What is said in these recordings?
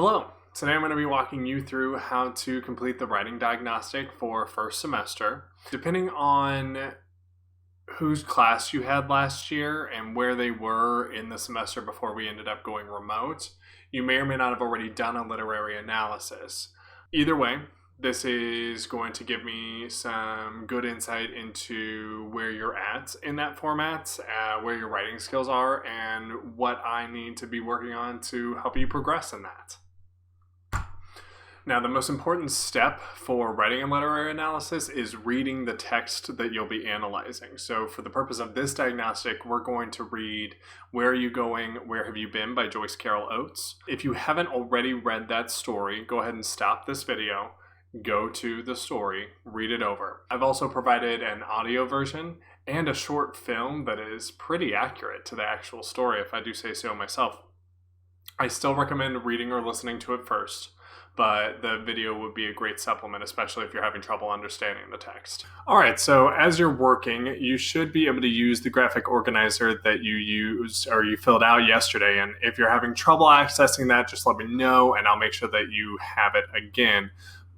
Hello. Today I'm going to be walking you through how to complete the writing diagnostic for first semester. Depending on whose class you had last year and where they were in the semester before we ended up going remote, you may or may not have already done a literary analysis. Either way, this is going to give me some good insight into where you're at in that format, where your writing skills are, and what I need to be working on to help you progress in that. Now, the most important step for writing a literary analysis is reading the text that you'll be analyzing. So for the purpose of this diagnostic, we're going to read Where Are You Going? Where Have You Been? By Joyce Carol Oates. If you haven't already read that story, go ahead and stop this video, go to the story, read it over. I've also provided an audio version and a short film that is pretty accurate to the actual story, if I do say so myself. I still recommend reading or listening to it first, but the video would be a great supplement, especially if you're having trouble understanding the text. All right, so as you're working, you should be able to use the graphic organizer that you used or you filled out yesterday. And if you're having trouble accessing that, just let me know and I'll make sure that you have it again.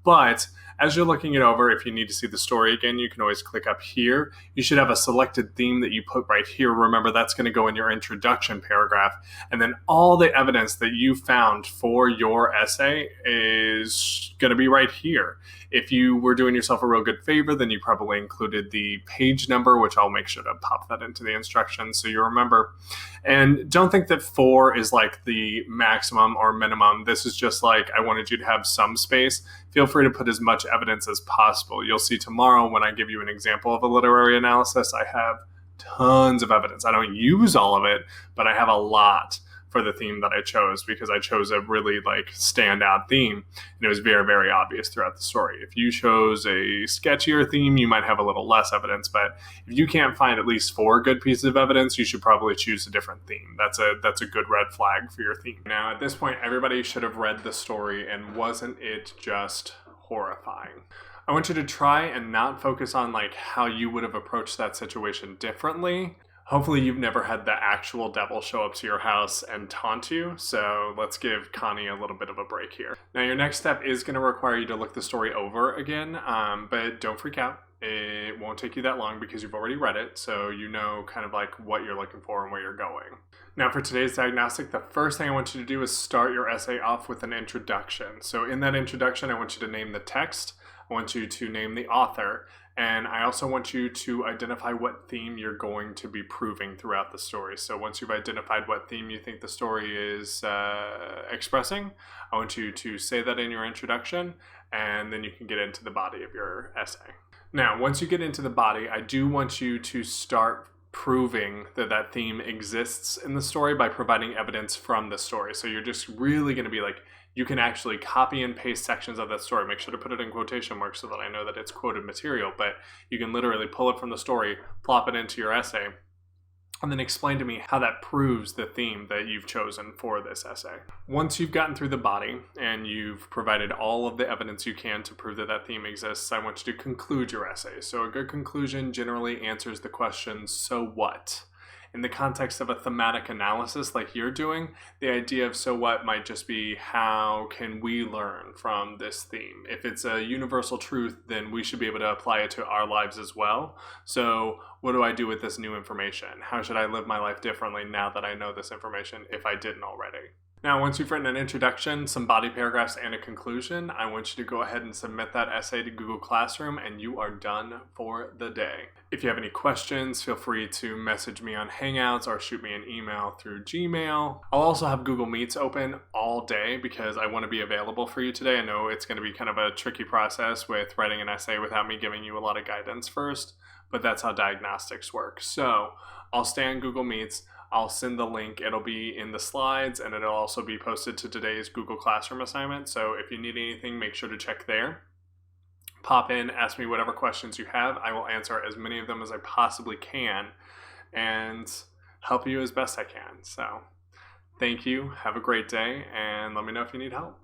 But as you're looking it over, if you need to see the story again, you can always click up here. You should have a selected theme that you put right here. Remember, that's going to go in your introduction paragraph. And then all the evidence that you found for your essay is going to be right here. If you were doing yourself a real good favor, then you probably included the page number, which I'll make sure to pop that into the instructions so you remember. And don't think that 4 is like the maximum or minimum. This is just like, I wanted you to have some space. Feel free to put as much evidence as possible. You'll see tomorrow when I give you an example of a literary analysis, I have tons of evidence. I don't use all of it, but I have a lot for the theme that I chose because I chose a really standout theme, and it was very, very obvious throughout the story. If you chose a sketchier theme, you might have a little less evidence, but if you can't find at least 4 good pieces of evidence, you should probably choose a different theme. That's a good red flag for your theme. Now, at this point, everybody should have read the story, and wasn't it just horrifying? I want you to try and not focus on how you would have approached that situation differently. Hopefully you've never had the actual devil show up to your house and taunt you, so let's give Connie a little bit of a break here. Now, your next step is going to require you to look the story over again, but don't freak out. It won't take you that long because you've already read it, so you know what you're looking for and where you're going. Now, for today's diagnostic, the first thing I want you to do is start your essay off with an introduction. So in that introduction, I want you to name the text, I want you to name the author, and I also want you to identify what theme you're going to be proving throughout the story. So once you've identified what theme you think the story is expressing, I want you to say that in your introduction, and then you can get into the body of your essay. Now, once you get into the body, I do want you to start proving that that theme exists in the story by providing evidence from the story. So you're just really going to be you can actually copy and paste sections of that story. Make sure to put it in quotation marks so that I know that it's quoted material, but you can literally pull it from the story, plop it into your essay, and then explain to me how that proves the theme that you've chosen for this essay. Once you've gotten through the body and you've provided all of the evidence you can to prove that that theme exists, I want you to conclude your essay. So a good conclusion generally answers the question, so what? In the context of a thematic analysis like you're doing, the idea of so what might just be how can we learn from this theme? If it's a universal truth, then we should be able to apply it to our lives as well. So what do I do with this new information? How should I live my life differently now that I know this information if I didn't already? Now, once you've written an introduction, some body paragraphs, and a conclusion, I want you to go ahead and submit that essay to Google Classroom, and you are done for the day. If you have any questions, feel free to message me on Hangouts or shoot me an email through Gmail. I'll also have Google Meets open all day because I want to be available for you today. I know it's going to be kind of a tricky process with writing an essay without me giving you a lot of guidance first, but that's how diagnostics work. So I'll stay on Google Meets. I'll send the link. It'll be in the slides, and it'll also be posted to today's Google Classroom assignment. So if you need anything, make sure to check there. Pop in, ask me whatever questions you have. I will answer as many of them as I possibly can and help you as best I can. So thank you. Have a great day, and let me know if you need help.